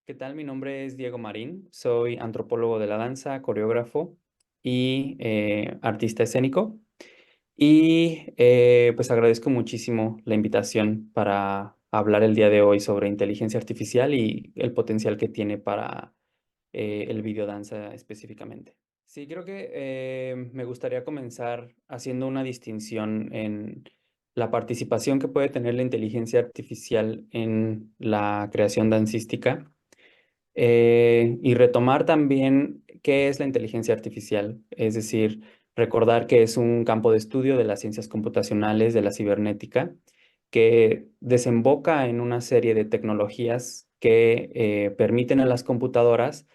¿Qué tal? Mi nombre es Diego Marín, soy antropólogo de la danza, coreógrafo y artista escénico. Pues agradezco muchísimo la invitación para hablar el día de hoy sobre inteligencia artificial y el potencial que tiene para el videodanza específicamente. Sí, creo que me gustaría comenzar haciendo una distinción en la participación que puede tener la inteligencia artificial en la creación dancística y retomar también qué es la inteligencia artificial, es decir, recordar que es un campo de estudio de las ciencias computacionales, de la cibernética, que desemboca en una serie de tecnologías que permiten a las computadoras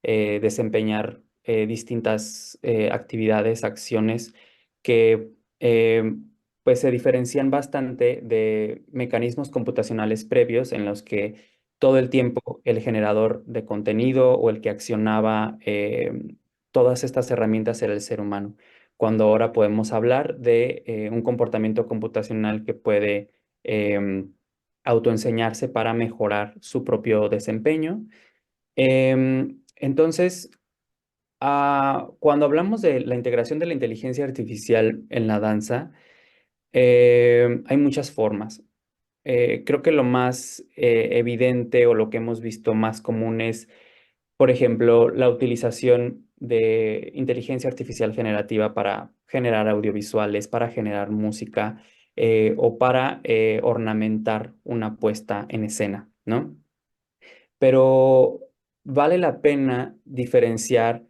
desempeñar distintas actividades, acciones que pues se diferencian bastante de mecanismos computacionales previos en los que todo el tiempo el generador de contenido o el que accionaba todas estas herramientas era el ser humano, cuando ahora podemos hablar de un comportamiento computacional que puede autoenseñarse para mejorar su propio desempeño. Entonces, cuando hablamos de la integración de la inteligencia artificial en la danza, hay muchas formas. Creo que lo más evidente o lo que hemos visto más común es, por ejemplo, la utilización de inteligencia artificial generativa para generar audiovisuales, para generar música o para ornamentar una puesta en escena, ¿no? Pero vale la pena diferenciar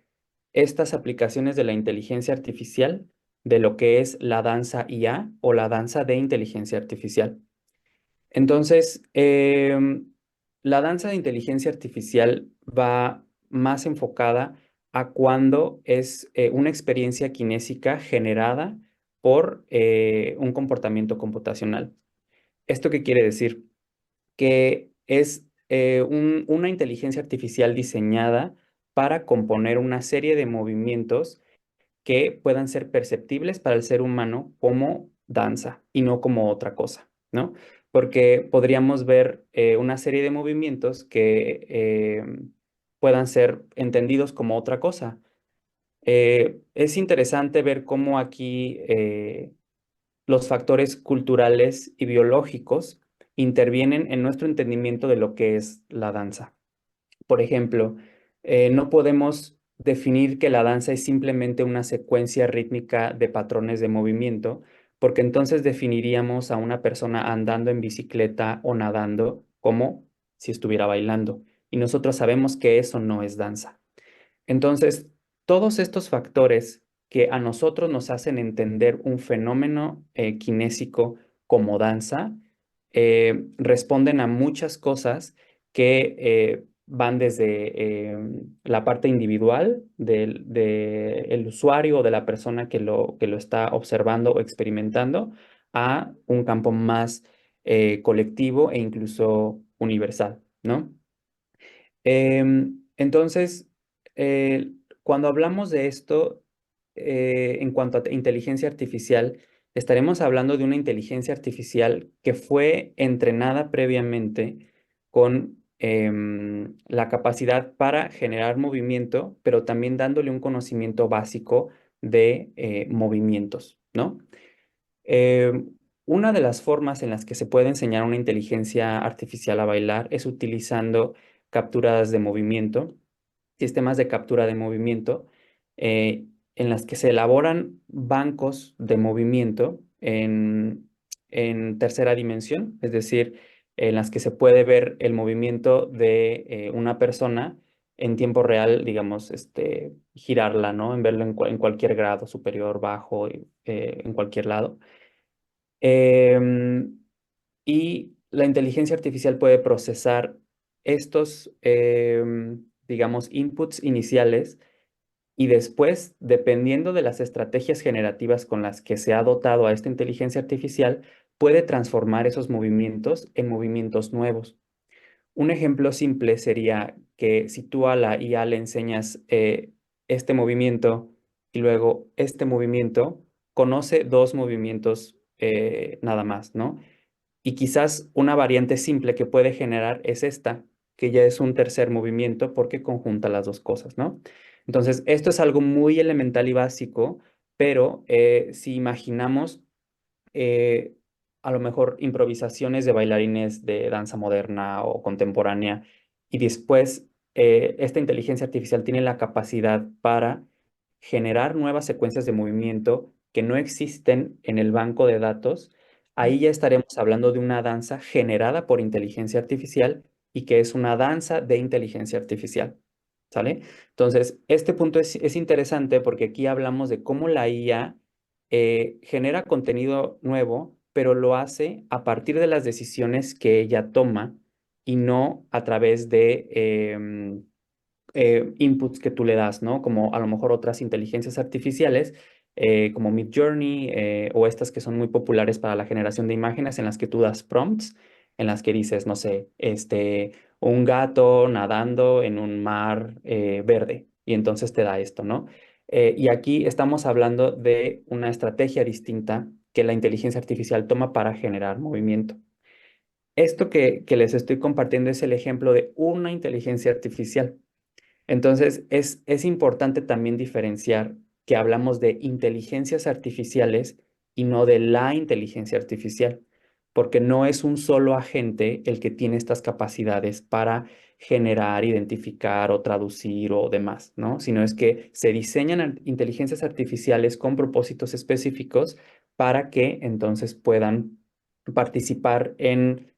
estas aplicaciones de la inteligencia artificial de lo que es la danza IA o la danza de inteligencia artificial. Entonces, la danza de inteligencia artificial va más enfocada a cuando es una experiencia kinésica generada por un comportamiento computacional. ¿Esto qué quiere decir? Que es una inteligencia artificial diseñada para componer una serie de movimientos que puedan ser perceptibles para el ser humano como danza y no como otra cosa, ¿no? Porque podríamos ver una serie de movimientos que puedan ser entendidos como otra cosa. Es interesante ver cómo aquí los factores culturales y biológicos intervienen en nuestro entendimiento de lo que es la danza. Por ejemplo, no podemos definir que la danza es simplemente una secuencia rítmica de patrones de movimiento, porque entonces definiríamos a una persona andando en bicicleta o nadando como si estuviera bailando. Y nosotros sabemos que eso no es danza. Entonces, todos estos factores que a nosotros nos hacen entender un fenómeno kinésico como danza, responden a muchas cosas que van desde la parte individual del usuario o de la persona que lo está observando o experimentando a un campo más colectivo e incluso universal, ¿no? Entonces, cuando hablamos de esto, en cuanto a inteligencia artificial, estaremos hablando de una inteligencia artificial que fue entrenada previamente con la capacidad para generar movimiento, pero también dándole un conocimiento básico de movimientos, ¿no? Una de las formas en las que se puede enseñar a una inteligencia artificial a bailar es utilizando capturas de movimiento, sistemas de captura de movimiento, en las que se elaboran bancos de movimiento en tercera dimensión, es decir, en las que se puede ver el movimiento de una persona en tiempo real, digamos, girarla, ¿no? En verlo en cualquier grado, superior, bajo, en cualquier lado. Em, y la inteligencia artificial puede procesar estos, digamos, inputs iniciales y después, dependiendo de las estrategias generativas con las que se ha dotado a esta inteligencia artificial, puede transformar esos movimientos en movimientos nuevos. Un ejemplo simple sería que si tú a la IA le enseñas este movimiento y luego este movimiento, conoce dos movimientos nada más, ¿no? Y quizás una variante simple que puede generar es esta. que ya es un tercer movimiento porque conjunta las dos cosas, ¿no? Entonces, esto es algo muy elemental y básico, pero si imaginamos eh, a lo mejor improvisaciones de bailarines de danza moderna o contemporánea y después esta inteligencia artificial tiene la capacidad para generar nuevas secuencias de movimiento que no existen en el banco de datos. Ahí ya estaremos hablando de una danza generada por inteligencia artificial y que es una danza de inteligencia artificial. ¿Sale? Entonces, este punto es interesante porque aquí hablamos de cómo la IA genera contenido nuevo, pero lo hace a partir de las decisiones que ella toma y no a través de inputs que tú le das, ¿no? Como a lo mejor otras inteligencias artificiales, como Midjourney, o estas que son muy populares para la generación de imágenes, en las que tú das prompts, en las que dices, no sé, un gato nadando en un mar verde, y entonces te da esto, ¿no? Y aquí estamos hablando de una estrategia distinta que la inteligencia artificial toma para generar movimiento. Esto que les estoy compartiendo es el ejemplo de una inteligencia artificial. Entonces, es importante también diferenciar que hablamos de inteligencias artificiales y no de la inteligencia artificial, porque no es un solo agente el que tiene estas capacidades para generar, identificar o traducir o demás, ¿no? Sino es que se diseñan inteligencias artificiales con propósitos específicos para que entonces puedan participar en,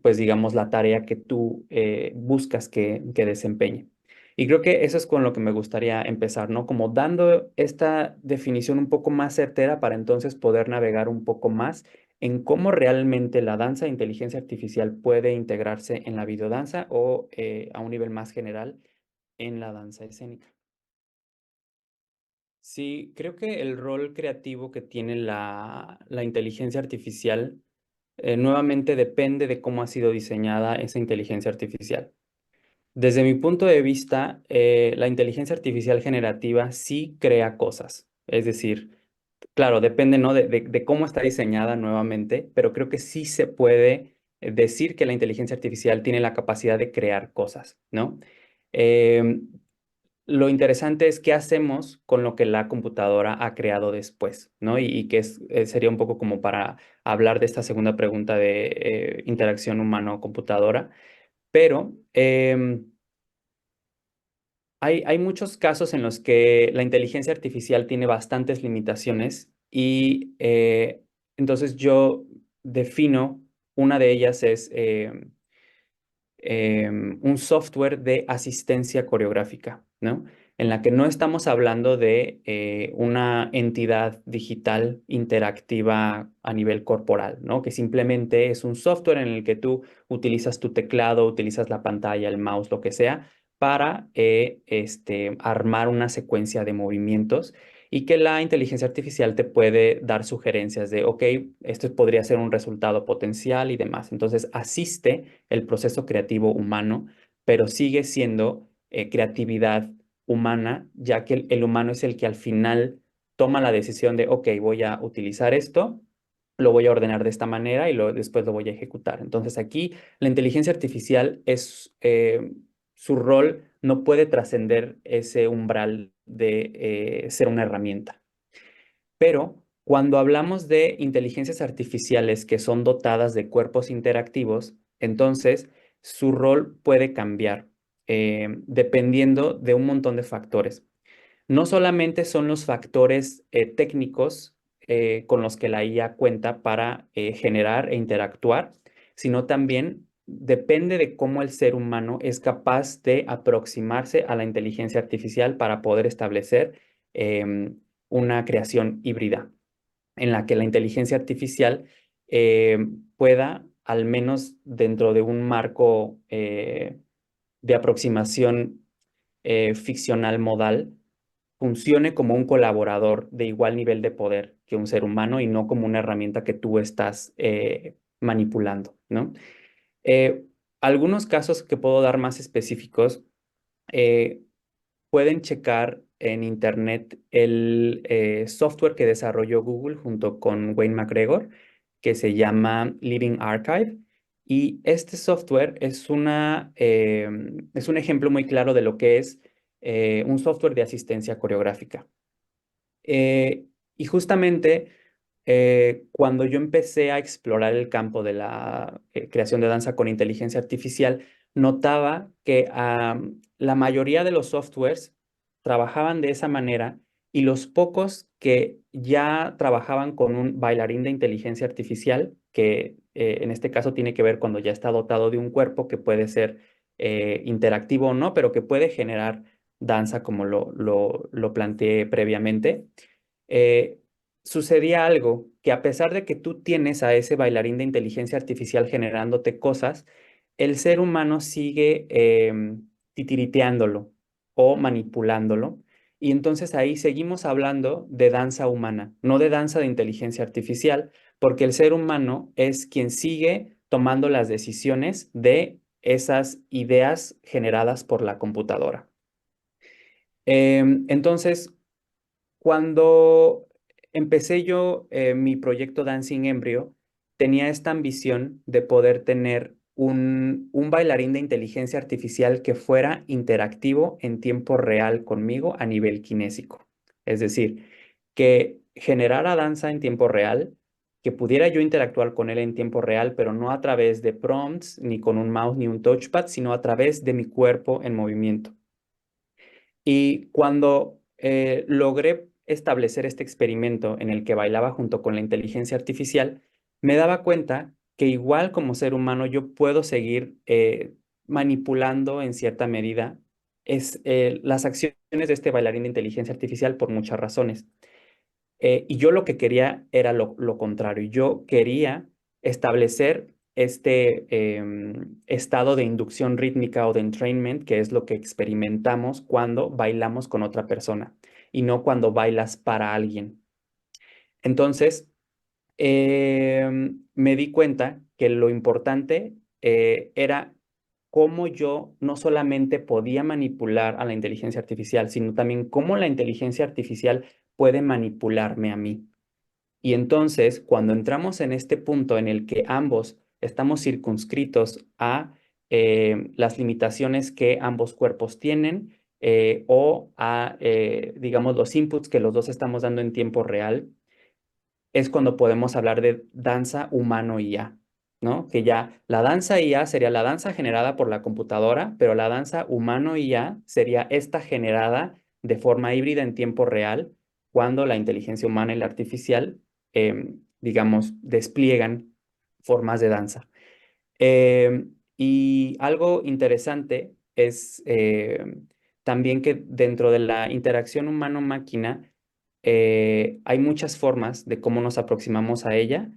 pues digamos, la tarea que tú buscas que desempeñe. Y creo que eso es con lo que me gustaría empezar, ¿no? Como dando esta definición un poco más certera para entonces poder navegar un poco más en cómo realmente la danza de inteligencia artificial puede integrarse en la videodanza o a un nivel más general en la danza escénica. Sí, creo que el rol creativo que tiene la inteligencia artificial nuevamente depende de cómo ha sido diseñada esa inteligencia artificial. Desde mi punto de vista, la inteligencia artificial generativa sí crea cosas. Es decir, claro, depende, ¿no? de cómo está diseñada nuevamente, pero creo que sí se puede decir que la inteligencia artificial tiene la capacidad de crear cosas, ¿no? Em, lo interesante es qué hacemos con lo que la computadora ha creado después, ¿no? Y que sería un poco como para hablar de esta segunda pregunta de interacción humano-computadora, pero hay muchos casos en los que la inteligencia artificial tiene bastantes limitaciones y entonces yo defino, una de ellas es un software de asistencia coreográfica, ¿no? En la que no estamos hablando de una entidad digital interactiva a nivel corporal, ¿no? Que simplemente es un software en el que tú utilizas tu teclado, utilizas la pantalla, el mouse, lo que sea, para armar una secuencia de movimientos y que la inteligencia artificial te puede dar sugerencias de, ok, esto podría ser un resultado potencial y demás. Entonces, asiste el proceso creativo humano, pero sigue siendo creatividad humana, ya que el humano es el que al final toma la decisión de, ok, voy a utilizar esto, lo voy a ordenar de esta manera y después lo voy a ejecutar. Entonces, aquí la inteligencia artificial es, su rol no puede trascender ese umbral de ser una herramienta. Pero cuando hablamos de inteligencias artificiales que son dotadas de cuerpos interactivos, entonces su rol puede cambiar dependiendo de un montón de factores. No solamente son los factores técnicos con los que la IA cuenta para generar e interactuar, sino también depende de cómo el ser humano es capaz de aproximarse a la inteligencia artificial para poder establecer una creación híbrida en la que la inteligencia artificial pueda, al menos dentro de un marco de aproximación ficcional modal, funcione como un colaborador de igual nivel de poder que un ser humano y no como una herramienta que tú estás manipulando, ¿no? Eh, algunos casos que puedo dar más específicos, eh, pueden checar en internet el software que desarrolló Google junto con Wayne McGregor, que se llama Living Archive. Y este software es un ejemplo muy claro de lo que es un software de asistencia coreográfica. Eh, y justamente cuando yo empecé a explorar el campo de la creación de danza con inteligencia artificial, notaba que la mayoría de los softwares trabajaban de esa manera y los pocos que ya trabajaban con un bailarín de inteligencia artificial, que en este caso tiene que ver cuando ya está dotado de un cuerpo que puede ser interactivo o no, pero que puede generar danza como lo planteé previamente, eh, sucedía algo que a pesar de que tú tienes a ese bailarín de inteligencia artificial generándote cosas, el ser humano sigue titiriteándolo o manipulándolo. Y entonces ahí seguimos hablando de danza humana, no de danza de inteligencia artificial, porque el ser humano es quien sigue tomando las decisiones de esas ideas generadas por la computadora. Entonces, cuando empecé yo mi proyecto Dancing Embryo, tenía esta ambición de poder tener un bailarín de inteligencia artificial que fuera interactivo en tiempo real conmigo a nivel kinésico. Es decir, que generara danza en tiempo real, que pudiera yo interactuar con él en tiempo real, pero no a través de prompts, ni con un mouse, ni un touchpad, sino a través de mi cuerpo en movimiento. Y cuando logré establecer este experimento en el que bailaba junto con la inteligencia artificial, me daba cuenta que igual como ser humano yo puedo seguir manipulando en cierta medida las acciones de este bailarín de inteligencia artificial por muchas razones. Y yo lo que quería era lo contrario. Yo quería establecer este estado de inducción rítmica o de entrainment, que es lo que experimentamos cuando bailamos con otra persona y no cuando bailas para alguien. Entonces, me di cuenta que lo importante era cómo yo no solamente podía manipular a la inteligencia artificial, sino también cómo la inteligencia artificial puede manipularme a mí. Y entonces, cuando entramos en este punto en el que ambos estamos circunscritos a las limitaciones que ambos cuerpos tienen o a, digamos, los inputs que los dos estamos dando en tiempo real, es cuando podemos hablar de danza humano-IA, ¿no? Que ya la danza IA sería la danza generada por la computadora, pero la danza humano-IA sería esta generada de forma híbrida en tiempo real, cuando la inteligencia humana y la artificial, digamos, despliegan formas de danza. Y algo interesante es también que dentro de la interacción humano-máquina hay muchas formas de cómo nos aproximamos a ella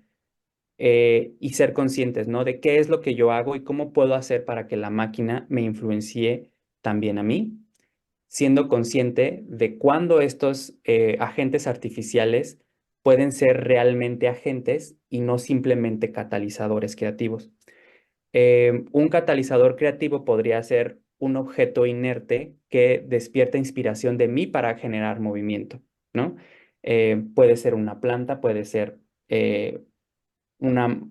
y ser conscientes, ¿no? De qué es lo que yo hago y cómo puedo hacer para que la máquina me influencie también a mí, siendo consciente de cuándo estos agentes artificiales pueden ser realmente agentes y no simplemente catalizadores creativos. Un catalizador creativo podría ser un objeto inerte que despierta inspiración de mí para generar movimiento, ¿no? Puede ser una planta, puede ser una,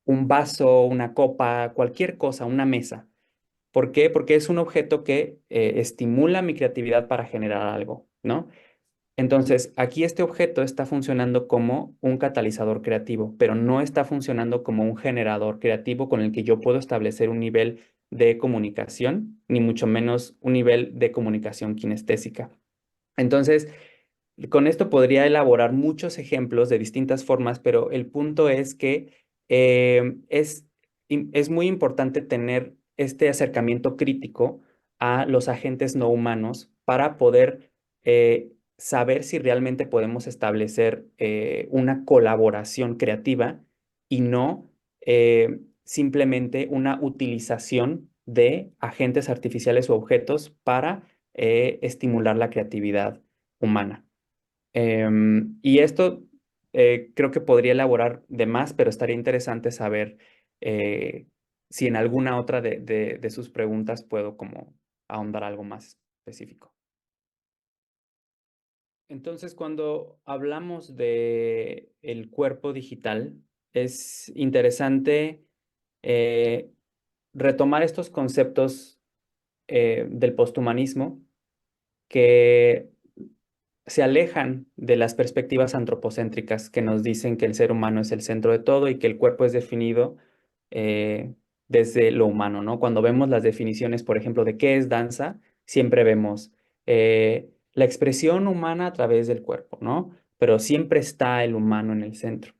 un vaso, una copa, cualquier cosa, una mesa. ¿Por qué? Porque es un objeto que estimula mi creatividad para generar algo, ¿no? Entonces, aquí este objeto está funcionando como un catalizador creativo, pero no está funcionando como un generador creativo con el que yo puedo establecer un nivel de comunicación, ni mucho menos un nivel de comunicación kinestésica. Entonces, con esto podría elaborar muchos ejemplos de distintas formas, pero el punto es que es muy importante tener este acercamiento crítico a los agentes no humanos para poder saber si realmente podemos establecer una colaboración creativa y no simplemente una utilización de agentes artificiales o objetos para estimular la creatividad humana. Y esto creo que podría elaborar de más, pero estaría interesante saber eh, si en alguna otra de sus preguntas puedo como ahondar algo más específico. Entonces, cuando hablamos de el cuerpo digital, es interesante eh, retomar estos conceptos del posthumanismo que se alejan de las perspectivas antropocéntricas que nos dicen que el ser humano es el centro de todo y que el cuerpo es definido eh, desde lo humano, ¿no? Cuando vemos las definiciones, por ejemplo, de qué es danza, siempre vemos la expresión humana a través del cuerpo, ¿no? Pero siempre está el humano en el centro.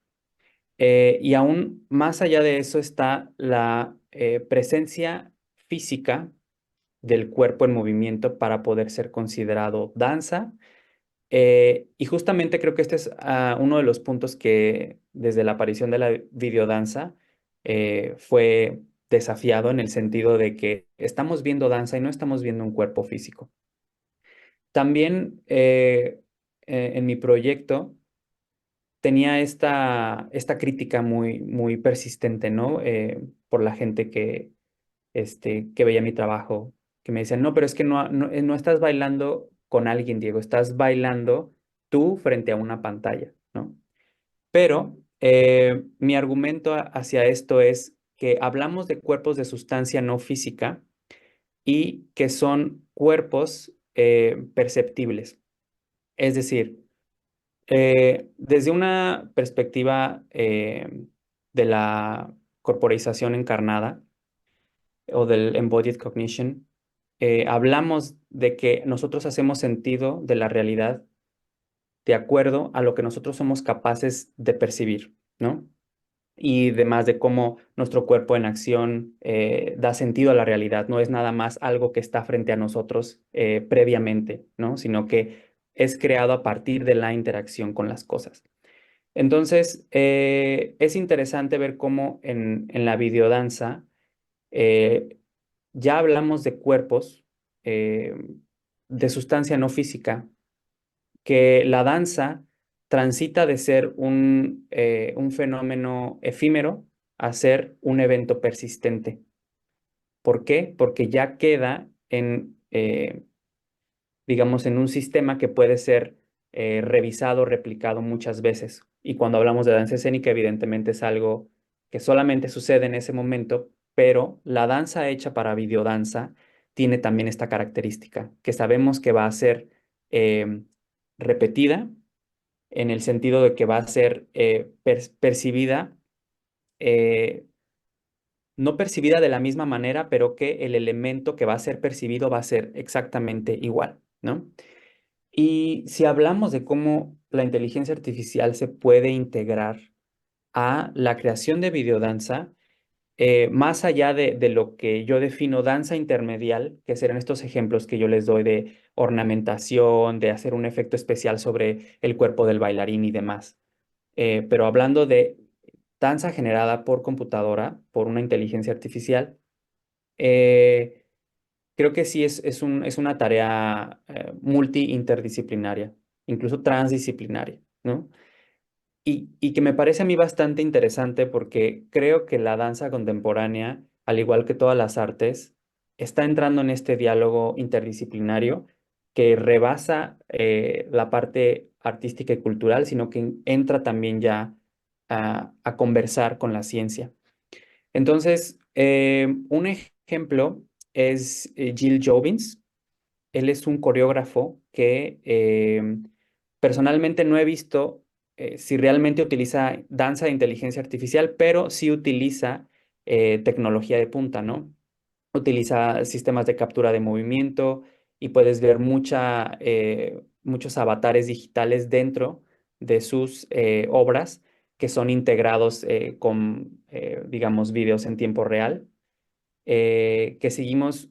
Y aún más allá de eso está la presencia física del cuerpo en movimiento para poder ser considerado danza. Y justamente creo que este es uno de los puntos que desde la aparición de la videodanza fue desafiado en el sentido de que estamos viendo danza y no estamos viendo un cuerpo físico. También en mi proyecto tenía esta crítica muy persistente, ¿no? Por la gente que veía mi trabajo, que me decían, no, pero es que no estás bailando con alguien, Diego, estás bailando tú frente a una pantalla, ¿no? Pero mi argumento hacia esto es que hablamos de cuerpos de sustancia no física y que son cuerpos perceptibles. Es decir, desde una perspectiva de la corporización encarnada, o del embodied cognition, hablamos de que nosotros hacemos sentido de la realidad de acuerdo a lo que nosotros somos capaces de percibir, ¿no? Y demás de cómo nuestro cuerpo en acción da sentido a la realidad, no es nada más algo que está frente a nosotros previamente, ¿no? Sino que es creado a partir de la interacción con las cosas. Entonces, es interesante ver cómo en la videodanza eh, ya hablamos de cuerpos eh, de sustancia no física, que la danza transita de ser un fenómeno efímero a ser un evento persistente. ¿Por qué? Porque ya queda digamos, en un sistema que puede ser revisado, replicado muchas veces. Y cuando hablamos de danza escénica, evidentemente es algo que solamente sucede en ese momento, pero la danza hecha para videodanza tiene también esta característica, que sabemos que va a ser eh, repetida en el sentido de que va a ser percibida, eh, no percibida de la misma manera, pero que el elemento que va a ser percibido va a ser exactamente igual, ¿no? Y si hablamos de cómo la inteligencia artificial se puede integrar a la creación de videodanza, más allá de lo que yo defino danza intermedial, que serán estos ejemplos que yo les doy de ornamentación, de hacer un efecto especial sobre el cuerpo del bailarín y demás. Pero hablando de danza generada por computadora, por una inteligencia artificial, eh, creo que sí es una tarea multi-interdisciplinaria, incluso transdisciplinaria, ¿no? Y que me parece a mí bastante interesante porque creo que la danza contemporánea, al igual que todas las artes, está entrando en este diálogo interdisciplinario que rebasa la parte artística y cultural, sino que entra también ya a conversar con la ciencia. Entonces, un ejemplo es Jill Jobbins. Él es un coreógrafo que personalmente no he visto si realmente utiliza danza de inteligencia artificial, pero sí utiliza tecnología de punta, ¿no? Utiliza sistemas de captura de movimiento y puedes ver muchos avatares digitales dentro de sus obras que son integrados con, digamos, videos en tiempo real que seguimos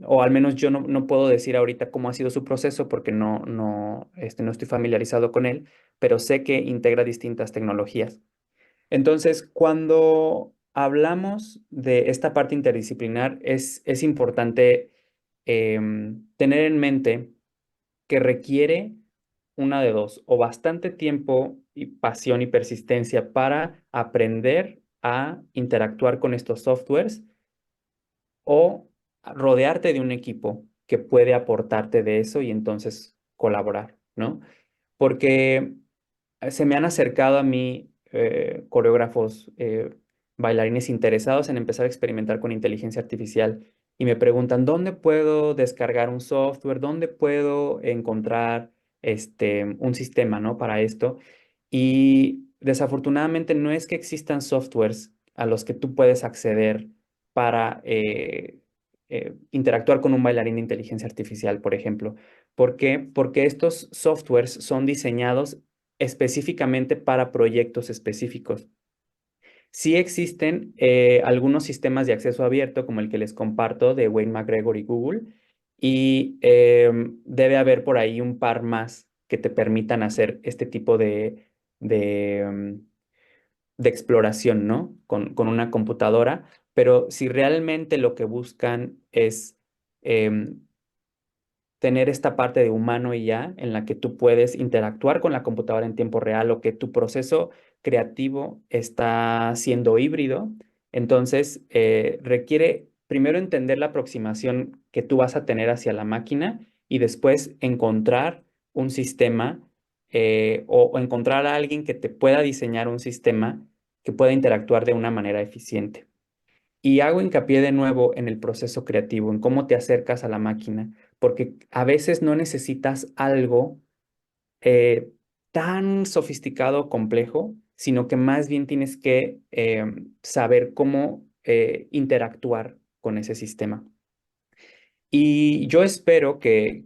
o al menos yo no puedo decir ahorita cómo ha sido su proceso porque no estoy familiarizado con él, pero sé que integra distintas tecnologías. Entonces, cuando hablamos de esta parte interdisciplinar, es importante tener en mente que requiere una de dos, o bastante tiempo y pasión y persistencia para aprender a interactuar con estos softwares o rodearte de un equipo que puede aportarte de eso y entonces colaborar, ¿no? Porque se me han acercado a mí coreógrafos bailarines interesados en empezar a experimentar con inteligencia artificial y me preguntan, ¿dónde puedo descargar un software? ¿Dónde puedo encontrar un sistema, ¿no? Para esto. Y desafortunadamente no es que existan softwares a los que tú puedes acceder para interactuar con un bailarín de inteligencia artificial, por ejemplo. ¿Por qué? Porque estos softwares son diseñados específicamente para proyectos específicos. Sí existen algunos sistemas de acceso abierto, como el que les comparto de Wayne McGregor y Google, y debe haber por ahí un par más que te permitan hacer este tipo de de exploración, ¿no? Con una computadora, pero si realmente lo que buscan es em, tener esta parte de humano y ya, en la que tú puedes interactuar con la computadora en tiempo real o que tu proceso creativo está siendo híbrido, entonces requiere primero entender la aproximación que tú vas a tener hacia la máquina y después encontrar un sistema o encontrar a alguien que te pueda diseñar un sistema que pueda interactuar de una manera eficiente. Y hago hincapié de nuevo en el proceso creativo, en cómo te acercas a la máquina, porque a veces no necesitas algo eh, tan sofisticado o complejo, sino que más bien tienes que saber cómo interactuar con ese sistema. Y yo espero que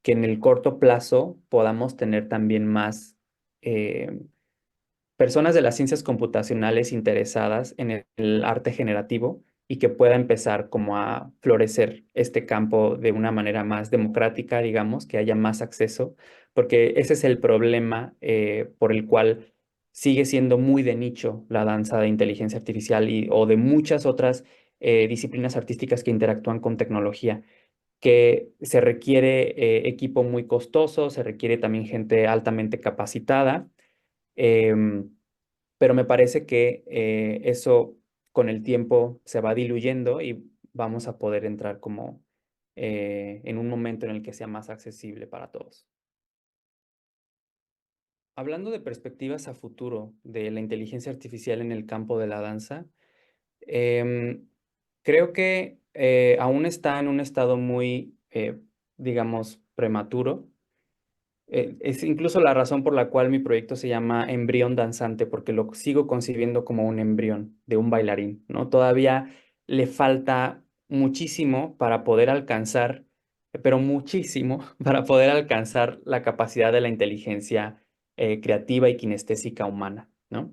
en el corto plazo podamos tener también más personas de las ciencias computacionales interesadas en el arte generativo y que pueda empezar como a florecer este campo de una manera más democrática, digamos, que haya más acceso, porque ese es el problema por el cual sigue siendo muy de nicho la danza de inteligencia artificial o de muchas otras disciplinas artísticas que interactúan con tecnología, que se requiere equipo muy costoso, se requiere también gente altamente capacitada. em, pero me parece que eso con el tiempo se va diluyendo y vamos a poder entrar como en un momento en el que sea más accesible para todos. Hablando de perspectivas a futuro de la inteligencia artificial en el campo de la danza, em, creo que aún está en un estado muy, digamos, prematuro. Es incluso la razón por la cual mi proyecto se llama Embrión Danzante, porque lo sigo concibiendo como un embrión de un bailarín, ¿no? Todavía le falta muchísimo para poder alcanzar, pero muchísimo para poder alcanzar la capacidad de la inteligencia creativa y kinestésica humana, ¿no?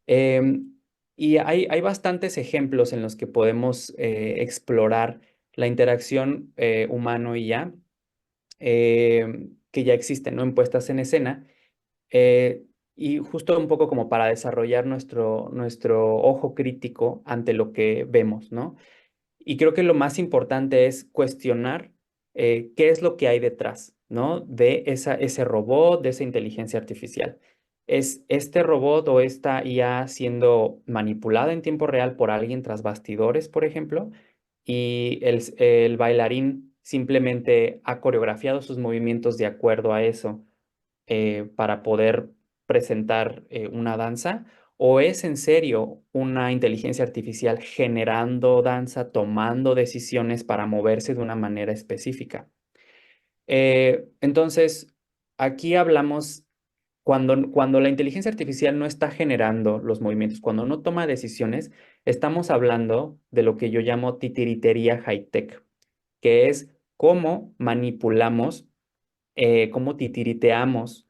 Em, y hay bastantes ejemplos en los que podemos explorar la interacción humano y ya que ya existen, ¿no? En puestas en escena. eh, y justo un poco como para desarrollar nuestro ojo crítico ante lo que vemos, ¿no? Y creo que lo más importante es cuestionar qué es lo que hay detrás, ¿no? De ese robot, de esa inteligencia artificial. ¿Es este robot o esta IA siendo manipulada en tiempo real por alguien tras bastidores, por ejemplo? Y el bailarín simplemente ha coreografiado sus movimientos de acuerdo a eso para poder presentar una danza, o es en serio una inteligencia artificial generando danza, tomando decisiones para moverse de una manera específica. Entonces, aquí hablamos cuando la inteligencia artificial no está generando los movimientos, cuando no toma decisiones, estamos hablando de lo que yo llamo titiritería high-tech, que es cómo manipulamos, cómo titiriteamos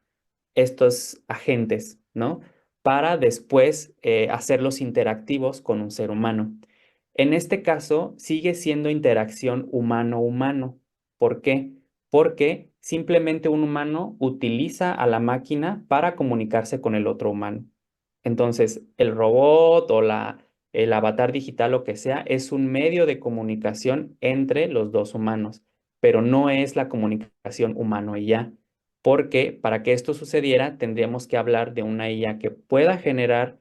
estos agentes, ¿no? Para después hacerlos interactivos con un ser humano. En este caso, sigue siendo interacción humano-humano. ¿Por qué? Porque simplemente un humano utiliza a la máquina para comunicarse con el otro humano. Entonces, el robot o el avatar digital, lo que sea, es un medio de comunicación entre los dos humanos, pero no es la comunicación humano y ya, porque para que esto sucediera tendríamos que hablar de una IA que pueda generar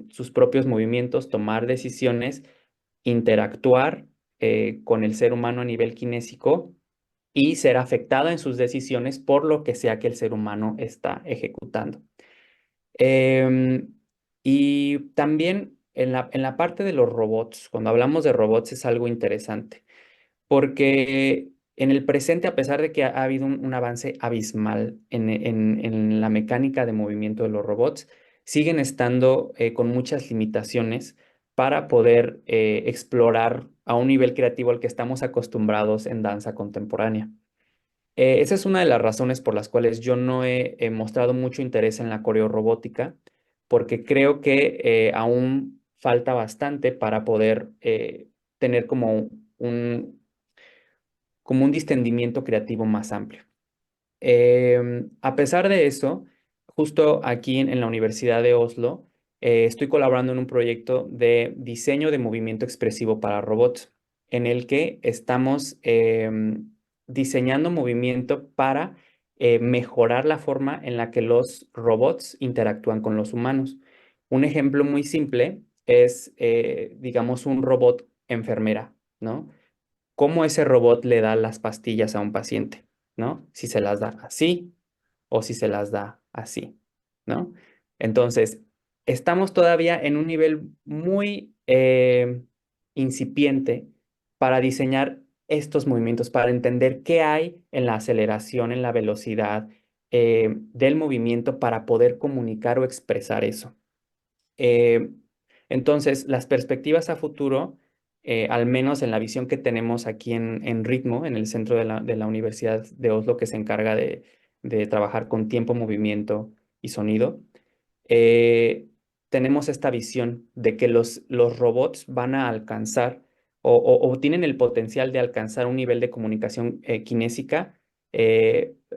sus propios movimientos, tomar decisiones, interactuar con el ser humano a nivel kinésico y ser afectada en sus decisiones por lo que sea que el ser humano está ejecutando. Em, Y también en la parte de los robots, cuando hablamos de robots es algo interesante, porque en el presente, a pesar de que ha habido un avance abismal en la mecánica de movimiento de los robots, siguen estando con muchas limitaciones para poder explorar a un nivel creativo al que estamos acostumbrados en danza contemporánea. Esa es una de las razones por las cuales yo no he mostrado mucho interés en la coreorrobótica, porque creo que aún falta bastante para poder tener un, como un distendimiento creativo más amplio. A pesar de eso, justo aquí en la Universidad de Oslo, estoy colaborando en un proyecto de diseño de movimiento expresivo para robots, en el que estamos diseñando movimiento para mejorar la forma en la que los robots interactúan con los humanos. Un ejemplo muy simple es, digamos, un robot enfermera, ¿no? Cómo ese robot le da las pastillas a un paciente, ¿no? Si se las da así o si se las da así, ¿no? Entonces, estamos todavía en un nivel muy incipiente para diseñar estos movimientos, para entender qué hay en la aceleración, en la velocidad del movimiento para poder comunicar o expresar eso. Eh, entonces, las perspectivas a futuro, al menos en la visión que tenemos aquí en Ritmo, en el centro de la Universidad de Oslo, que se encarga de trabajar con tiempo, movimiento y sonido, eh, tenemos esta visión de que los robots van a alcanzar o tienen el potencial de alcanzar un nivel de comunicación kinésica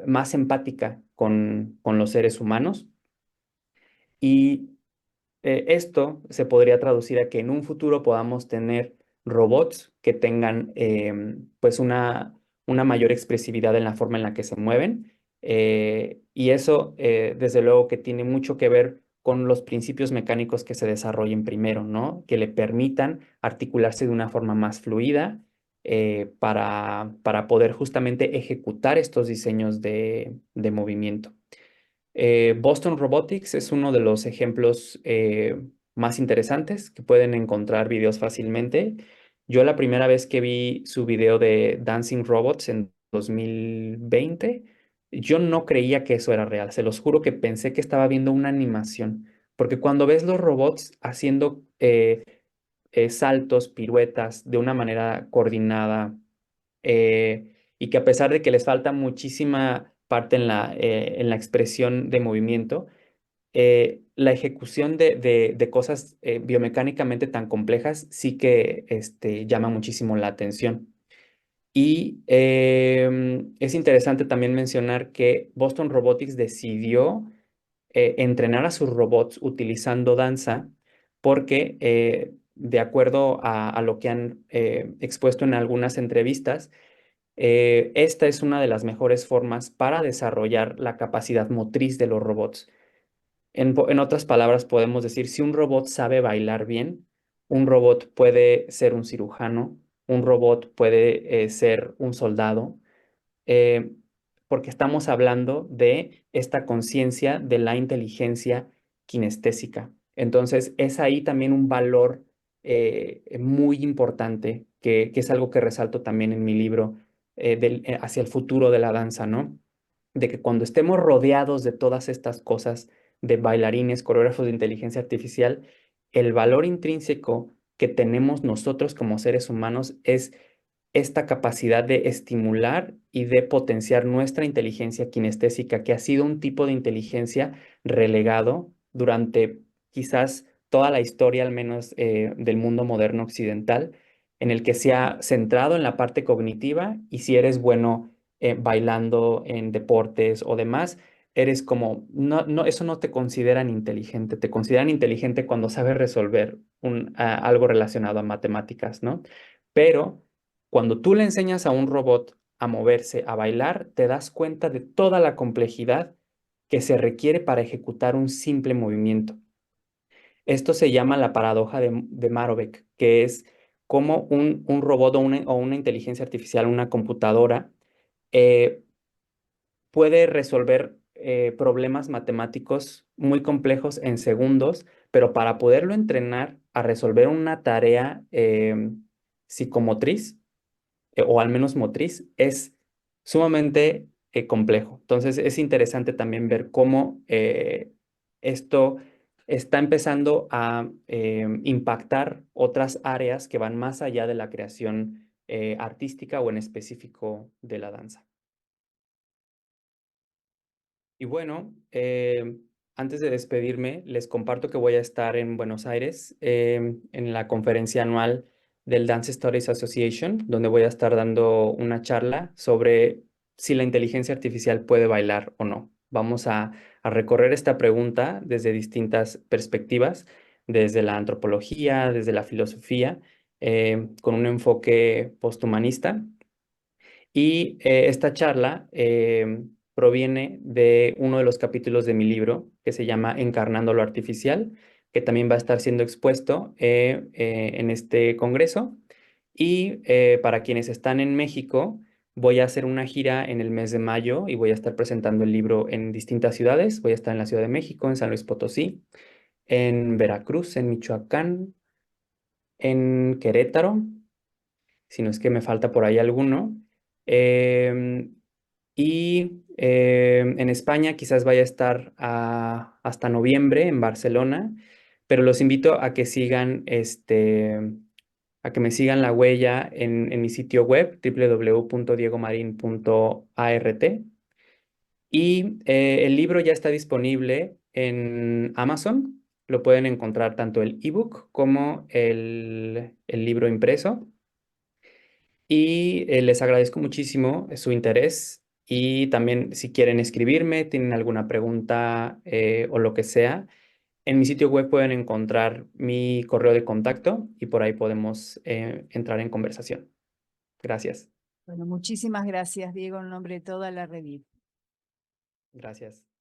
más empática con los seres humanos. Y esto se podría traducir a que en un futuro podamos tener robots que tengan pues una mayor expresividad en la forma en la que se mueven. Y eso, desde luego, que tiene mucho que ver con los principios mecánicos que se desarrollen primero, ¿no? Que le permitan articularse de una forma más fluida para poder justamente ejecutar estos diseños de movimiento. Boston Robotics es uno de los ejemplos más interesantes que pueden encontrar videos fácilmente. Yo la primera vez que vi su video de Dancing Robots en 2020, yo no creía que eso era real. Se los juro que pensé que estaba viendo una animación, porque cuando ves los robots haciendo saltos, piruetas de una manera coordinada, y que a pesar de que les falta muchísima parte en la expresión de movimiento, la ejecución de cosas biomecánicamente tan complejas sí que llama muchísimo la atención. Y es interesante también mencionar que Boston Robotics decidió entrenar a sus robots utilizando danza porque, de acuerdo a lo que han expuesto en algunas entrevistas, esta es una de las mejores formas para desarrollar la capacidad motriz de los robots. En otras palabras, podemos decir, si un robot sabe bailar bien, un robot puede ser un cirujano, un robot puede ser un soldado, eh, porque estamos hablando de esta conciencia de la inteligencia kinestésica. Entonces, es ahí también un valor muy importante, que es algo que resalto también en mi libro hacia el futuro de la danza, ¿no? De que cuando estemos rodeados de todas estas cosas, de bailarines, coreógrafos de inteligencia artificial, el valor intrínseco que tenemos nosotros como seres humanos es esta capacidad de estimular y de potenciar nuestra inteligencia kinestésica, que ha sido un tipo de inteligencia relegado durante quizás toda la historia, al menos del mundo moderno occidental, en el que se ha centrado en la parte cognitiva y si eres bueno bailando en deportes o demás, eres como, eso no te consideran inteligente, te consideran inteligente cuando sabes resolver algo relacionado a matemáticas, ¿no? Pero cuando tú le enseñas a un robot a moverse, a bailar, te das cuenta de toda la complejidad que se requiere para ejecutar un simple movimiento. Esto se llama la paradoja de Marovec, que es como un robot o una inteligencia artificial, una computadora, eh, puede resolver problemas matemáticos muy complejos en segundos, pero para poderlo entrenar a resolver una tarea psicomotriz, o al menos motriz, es sumamente complejo. Entonces es interesante también ver cómo esto está empezando a impactar otras áreas que van más allá de la creación artística o en específico de la danza. Y bueno, antes de despedirme, les comparto que voy a estar en Buenos Aires en la conferencia anual del Dance Studies Association, donde voy a estar dando una charla sobre si la inteligencia artificial puede bailar o no. Vamos a recorrer esta pregunta desde distintas perspectivas, desde la antropología, desde la filosofía, con un enfoque posthumanista y esta charla proviene de uno de los capítulos de mi libro que se llama Encarnando lo Artificial, que también va a estar siendo expuesto en este congreso. Y para quienes están en México, voy a hacer una gira en el mes de mayo y voy a estar presentando el libro en distintas ciudades. Voy a estar en la Ciudad de México, en San Luis Potosí, en Veracruz, en Michoacán, en Querétaro, si no es que me falta por ahí alguno. Em, en España quizás vaya a estar hasta noviembre en Barcelona, pero los invito a que sigan a que me sigan la huella en mi sitio web www.diegomarin.art. Y el libro ya está disponible en Amazon. Lo pueden encontrar tanto el ebook como el libro impreso. Y les agradezco muchísimo su interés y también si quieren escribirme, tienen alguna pregunta o lo que sea, en mi sitio web pueden encontrar mi correo de contacto y por ahí podemos entrar en conversación. Gracias. Bueno, muchísimas gracias, Diego, en nombre de toda la revista. Gracias.